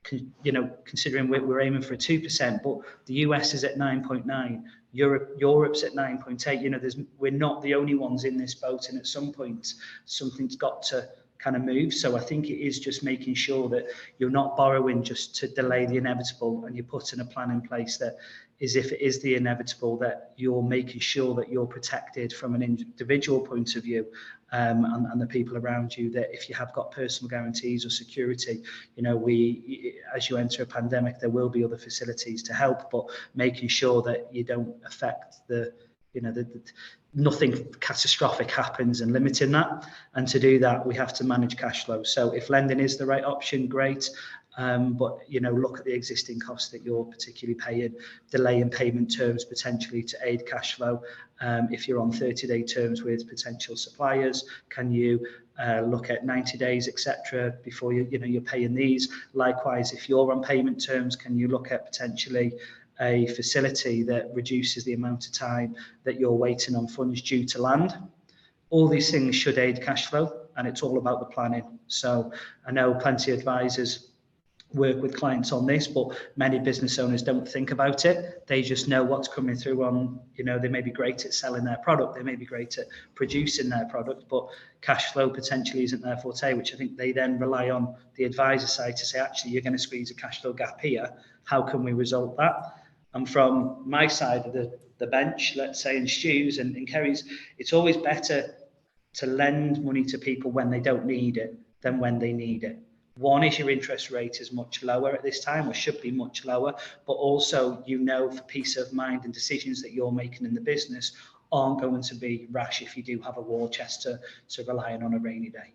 considering we're aiming for a 2%, but the US is at 9.9, Europe's at 9.8. We're not the only ones in this boat, and at some point something's got to kind of move. So I think it is just making sure that you're not borrowing just to delay the inevitable, and you're putting a plan in place that is, if it is the inevitable, that you're making sure that you're protected from an individual point of view, and the people around you, that if you have got personal guarantees or security, as you enter a pandemic, there will be other facilities to help, but making sure that you don't affect nothing catastrophic happens, and limiting that. And to do that, we have to manage cash flow. So if lending is the right option, great. But look at the existing costs that you're particularly paying, delay in payment terms potentially to aid cash flow. If you're on 30-day terms with potential suppliers, can you look at 90 days, etc., before you're paying these? Likewise, if you're on payment terms, can you look at potentially a facility that reduces the amount of time that you're waiting on funds due to land? All these things should aid cash flow, and it's all about the planning. So I know plenty of advisors work with clients on this, but many business owners don't think about it. They just know what's coming through on, they may be great at selling their product, they may be great at producing their product, but cash flow potentially isn't their forte, which I think they then rely on the advisor side to say, actually, you're going to squeeze a cash flow gap here. How can we resolve that? And from my side of the bench, let's say, in Stu's and Kerry's, it's always better to lend money to people when they don't need it than when they need it. One is your interest rate is much lower at this time, or should be much lower, but also, for peace of mind, and decisions that you're making in the business aren't going to be rash if you do have a war chest to rely on a rainy day.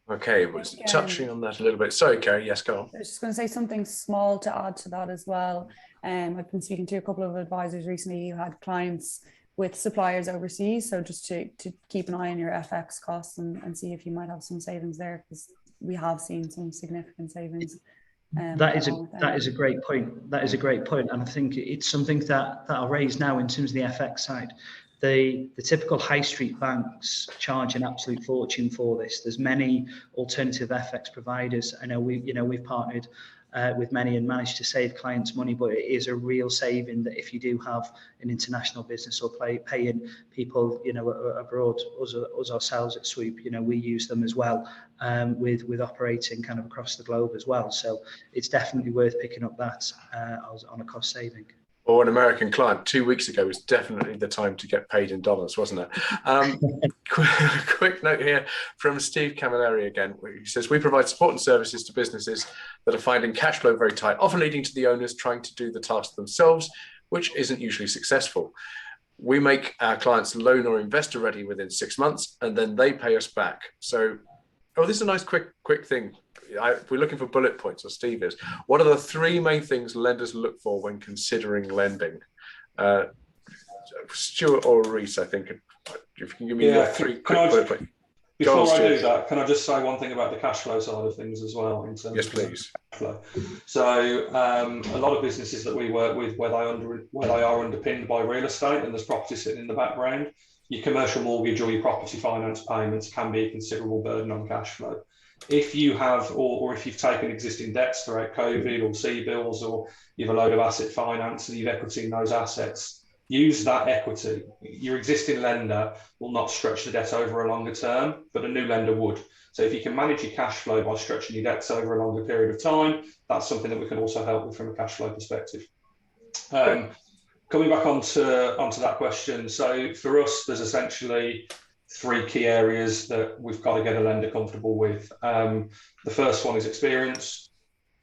Okay, was touching on that a little bit. Sorry, Kerry, yes, go on. I was just going to say something small to add to that as well. I've been speaking to a couple of advisors recently who had clients with suppliers overseas, so just to keep an eye on your FX costs and see if you might have some savings there, because we have seen some significant savings. That is a great point. That is a great point, and I think it's something that I'll raise now in terms of the FX side. The typical high street banks charge an absolute fortune for this. There's many alternative FX providers. I know we've partnered with many and managed to save clients money, but it is a real saving that if you do have an international business or paying people abroad, us ourselves at Swoop, we use them as well, with operating kind of across the globe as well. So it's definitely worth picking up that on a cost saving. Or an American client 2 weeks ago was definitely the time to get paid in dollars, wasn't it? Quick note here from Steve Camilleri again. He says, we provide support and services to businesses that are finding cash flow very tight, often leading to the owners trying to do the task themselves, which isn't usually successful. We make our clients loan or investor ready within 6 months, and then they pay us back. So, this is a nice quick thing. If we're looking for bullet points, or Steve is, what are the 3 main things lenders look for when considering lending? Stuart or Reese, I think, if you can give me your 3 quick bullet points. Before I do that, can I just say one thing about the cash flow side of things as well? In terms yes, please. Cash flow. So a lot of businesses that we work with, where they are underpinned by real estate and there's property sitting in the background, your commercial mortgage or your property finance payments can be a considerable burden on cash flow. If you have, or if you've taken existing debts throughout COVID or C-bills, or you've a load of asset finance and you've equity in those assets, use that equity. Your existing lender will not stretch the debt over a longer term, but a new lender would. So if you can manage your cash flow by stretching your debts over a longer period of time, that's something that we can also help with from a cash flow perspective. Coming back onto that question, so for us, there's essentially 3 key areas that we've got to get a lender comfortable with. The first one is experience.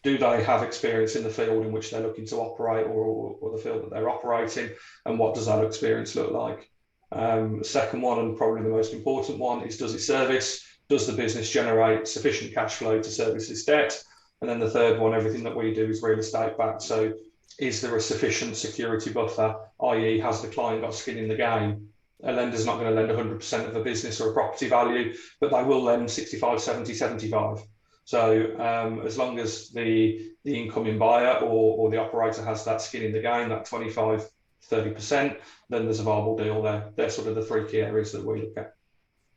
Do they have experience in the field in which they're looking to operate, or the field that they're operating, and what does that experience look like? The second one, and probably the most important one, is does it service? Does the business generate sufficient cash flow to service its debt? And then the third one, everything that we do is real estate backed. So is there a sufficient security buffer, i.e. has the client got skin in the game? A lender's not going to lend 100% of a business or a property value, but they will lend 65, 70, 75. So as long as the incoming buyer or the operator has that skin in the game, that 25, 30%, then there's a viable deal there. They're sort of the 3 key areas that we look at.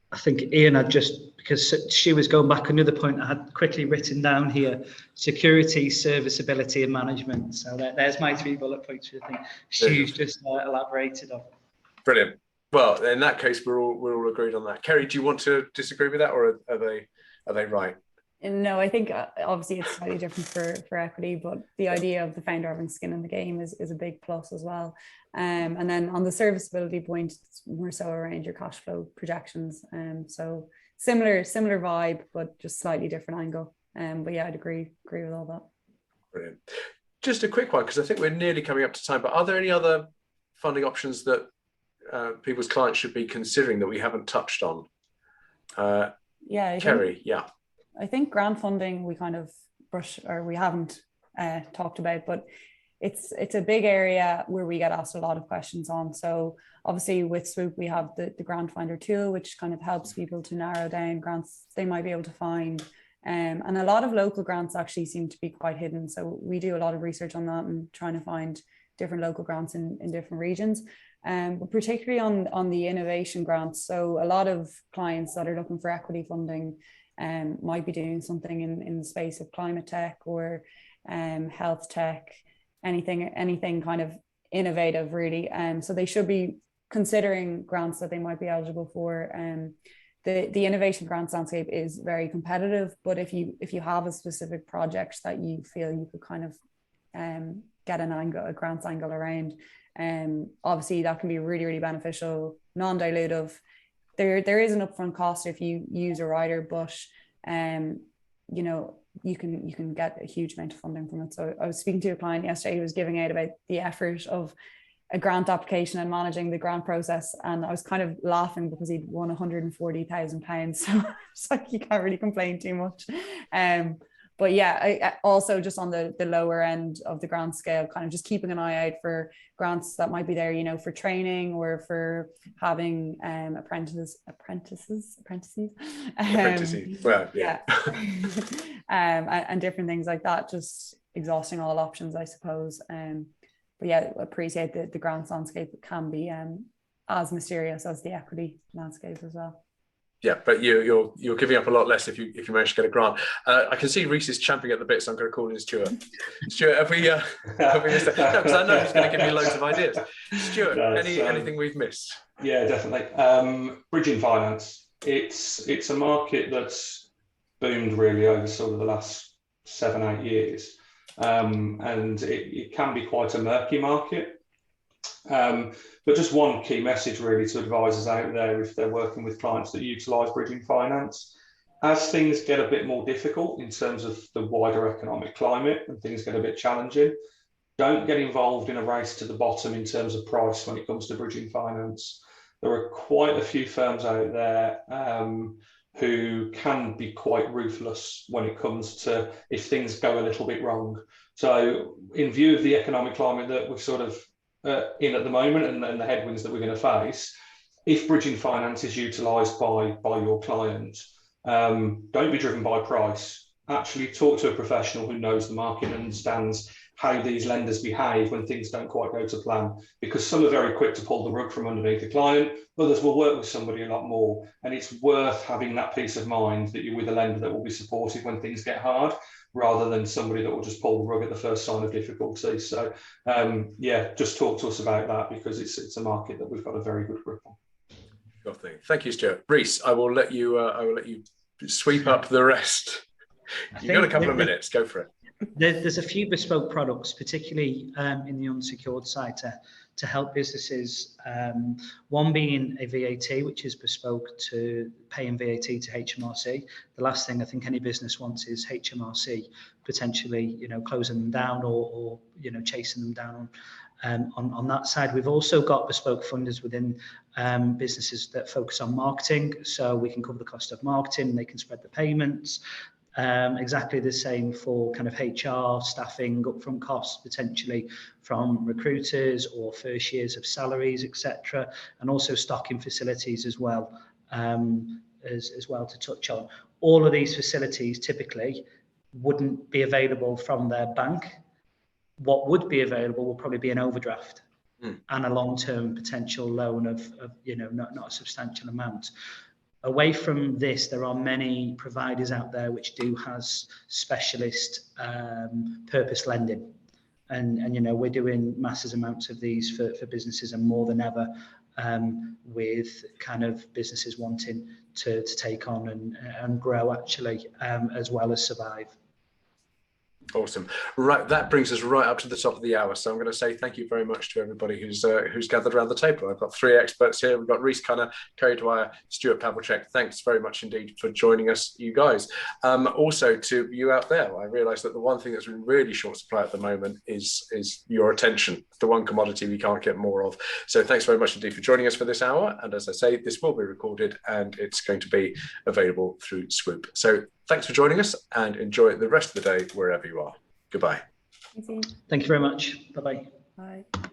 I think Ian had because she was going back, another point I had quickly written down here: security, serviceability, and management. So there's my 3 bullet points, I think Stu's just elaborated on. Brilliant. Well, in that case, we're all agreed on that. Kerry, do you want to disagree with that, or are they right? No, I think obviously it's slightly different for equity, but the idea of the founder having skin in the game is a big plus as well. And then on the serviceability point, it's more so around your cash flow projections. So similar vibe, but just slightly different angle. But yeah, I'd agree with all that. Brilliant. Just a quick one, because I think we're nearly coming up to time, but are there any other funding options that people's clients should be considering that we haven't touched on? Kerry, yeah. I think grant funding we kind of we haven't talked about, but it's a big area where we get asked a lot of questions on. So obviously with Swoop, we have the grant finder tool, which kind of helps people to narrow down grants they might be able to find. And a lot of local grants actually seem to be quite hidden. So we do a lot of research on that and trying to find different local grants in different regions. But particularly on the innovation grants. So a lot of clients that are looking for equity funding might be doing something in the space of climate tech or health tech, anything kind of innovative really. So they should be considering grants that they might be eligible for. The innovation grants landscape is very competitive, but if you have a specific project that you feel you could kind of get a grants angle around, obviously that can be really, really beneficial, non-dilutive. There is an upfront cost if you use a rider, but you know, you can get a huge amount of funding from it. So I was speaking to a client yesterday who was giving out about the effort of a grant application and managing the grant process, and I was kind of laughing because he'd won £140,000. So it's like you can't really complain too much. But yeah, I also just on the lower end of the grant scale, kind of just keeping an eye out for grants that might be there, you know, for training or for having apprentices. Well, yeah. And different things like that, just exhausting all options, I suppose. But yeah, appreciate that the grants landscape can be as mysterious as the equity landscape as well. Yeah, but you're giving up a lot less if you manage to get a grant. I can see Reese is champing at the bit, so I'm going to call in Stuart. Stuart, have we missed that? No, because I know he's going to give me loads of ideas. Stuart, anything we've missed? Yeah, definitely. Bridging finance. It's a market that's boomed really over sort of the last 7-8 years. and it can be quite a murky market. But just one key message really to advisors out there if they're working with clients that utilise bridging finance. As things get a bit more difficult in terms of the wider economic climate and things get a bit challenging, don't get involved in a race to the bottom in terms of price when it comes to bridging finance. There are quite a few firms out there who can be quite ruthless when it comes to if things go a little bit wrong. So in view of the economic climate that we're sort of in at the moment and the headwinds that we're going to face, if bridging finance is utilised by your client, don't be driven by price. Actually talk to a professional who knows the market and understands how these lenders behave when things don't quite go to plan, because some are very quick to pull the rug from underneath the client, others will work with somebody a lot more, and it's worth having that peace of mind that you're with a lender that will be supportive when things get hard, rather than somebody that will just pull the rug at the first sign of difficulty. So yeah, just talk to us about that, because it's a market that we've got a very good grip on. Sure thing. Thank you, Stuart. Reece, I will let you sweep up the rest. You've got a couple of minutes. Go for it. There's a few bespoke products, particularly in the unsecured side, to help businesses. One being a VAT, which is bespoke to paying VAT to HMRC. The last thing I think any business wants is HMRC potentially, closing them down or chasing them down on that side. We've also got bespoke funders within businesses that focus on marketing, so we can cover the cost of marketing. They can spread the payments. Exactly the same for kind of HR, staffing, upfront costs potentially from recruiters or first years of salaries, etc., and also stocking facilities as well, as well to touch on. All of these facilities typically wouldn't be available from their bank. What would be available will probably be an overdraft and a long-term potential loan of not a substantial amount. Away from this, there are many providers out there which do has specialist purpose lending, and we're doing massive amounts of these for businesses, and more than ever with kind of businesses wanting to take on and grow actually, as well as survive. Awesome. Right, that brings us right up to the top of the hour. So I'm going to say thank you very much to everybody who's gathered around the table. I've got three experts here. We've got Reece Cunner, Kerry Dwyer, Stuart Pavlicek. Thanks very much indeed for joining us, you guys. Also to you out there, I realise that the one thing that's been really short supply at the moment is your attention. The one commodity we can't get more of. So thanks very much indeed for joining us for this hour. And as I say, this will be recorded and it's going to be available through Swoop. So thanks for joining us and enjoy the rest of the day wherever you are. Goodbye. Thank you. Thank you very much. Bye-bye. Bye.